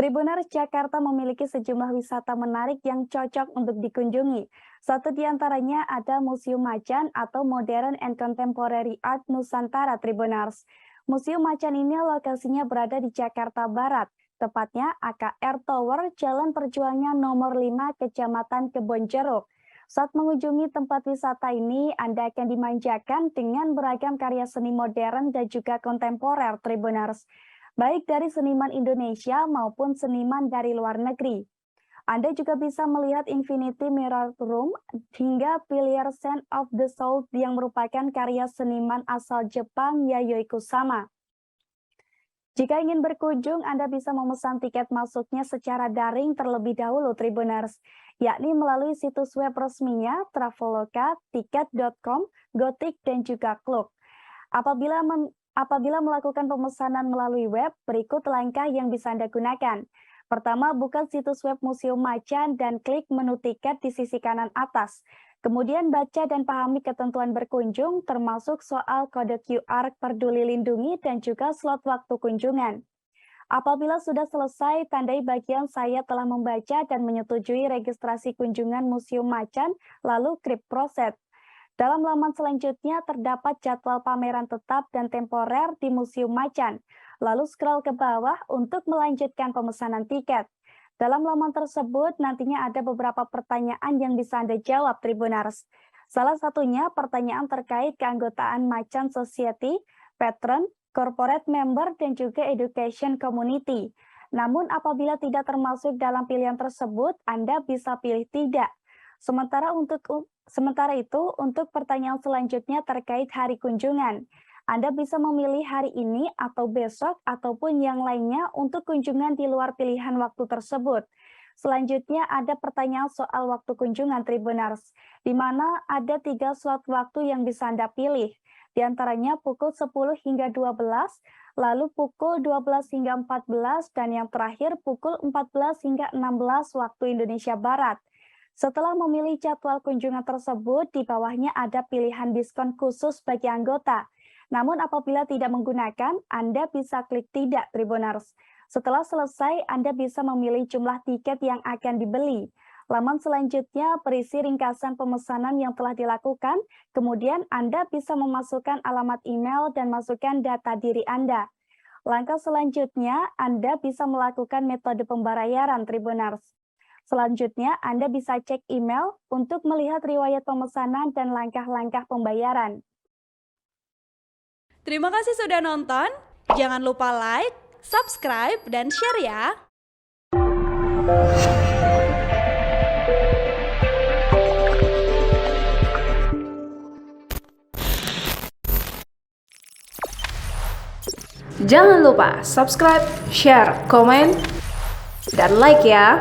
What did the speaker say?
Tribuners, Jakarta memiliki sejumlah wisata menarik yang cocok untuk dikunjungi. Satu di antaranya ada Museum Macan atau Modern and Contemporary Art Nusantara Tribuners. Museum Macan ini lokasinya berada di Jakarta Barat, tepatnya AKR Tower, Jalan Perjuangan nomor 5, Kecamatan Kebonjeruk. Saat mengunjungi tempat wisata ini, Anda akan dimanjakan dengan beragam karya seni modern dan juga kontemporer Tribuners, baik dari seniman Indonesia maupun seniman dari luar negeri. Anda juga bisa melihat Infinity Mirror Room hingga Pillar Scent of the Soul yang merupakan karya seniman asal Jepang Yayoi Kusama. Jika ingin berkunjung, Anda bisa memesan tiket masuknya secara daring terlebih dahulu Tribuners, yakni melalui situs web resminya Traveloka, tiket.com, Gotik, dan juga Klook. Apabila melakukan pemesanan melalui web, berikut langkah yang bisa Anda gunakan. Pertama, buka situs web Museum Macan dan klik menu tiket di sisi kanan atas. Kemudian baca dan pahami ketentuan berkunjung, termasuk soal kode QR Peduli Lindungi dan juga slot waktu kunjungan. Apabila sudah selesai, tandai bagian saya telah membaca dan menyetujui registrasi kunjungan Museum Macan, lalu klik proses. Dalam laman selanjutnya terdapat jadwal pameran tetap dan temporer di Museum Macan. Lalu scroll ke bawah untuk melanjutkan pemesanan tiket. Dalam laman tersebut nantinya ada beberapa pertanyaan yang bisa Anda jawab Tribuners. Salah satunya pertanyaan terkait keanggotaan Macan Society, Patron, Corporate Member, dan juga Education Community. Namun apabila tidak termasuk dalam pilihan tersebut, Anda bisa pilih tidak. Sementara itu, untuk pertanyaan selanjutnya terkait hari kunjungan, Anda bisa memilih hari ini atau besok ataupun yang lainnya untuk kunjungan di luar pilihan waktu tersebut. Selanjutnya ada pertanyaan soal waktu kunjungan Tribuners, di mana ada 3 slot waktu yang bisa Anda pilih. Di antaranya pukul 10 hingga 12, lalu pukul 12 hingga 14, dan yang terakhir pukul 14 hingga 16 waktu Indonesia Barat. Setelah memilih jadwal kunjungan tersebut, di bawahnya ada pilihan diskon khusus bagi anggota. Namun apabila tidak menggunakan, Anda bisa klik tidak Tribuners. Setelah selesai, Anda bisa memilih jumlah tiket yang akan dibeli. Laman selanjutnya berisi ringkasan pemesanan yang telah dilakukan, kemudian Anda bisa memasukkan alamat email dan masukkan data diri Anda. Langkah selanjutnya, Anda bisa melakukan metode pembayaran Tribuners. Selanjutnya, Anda bisa cek email untuk melihat riwayat pemesanan dan langkah-langkah pembayaran. Terima kasih sudah nonton. Jangan lupa like, subscribe, dan share ya. Jangan lupa subscribe, share, komen, dan like ya.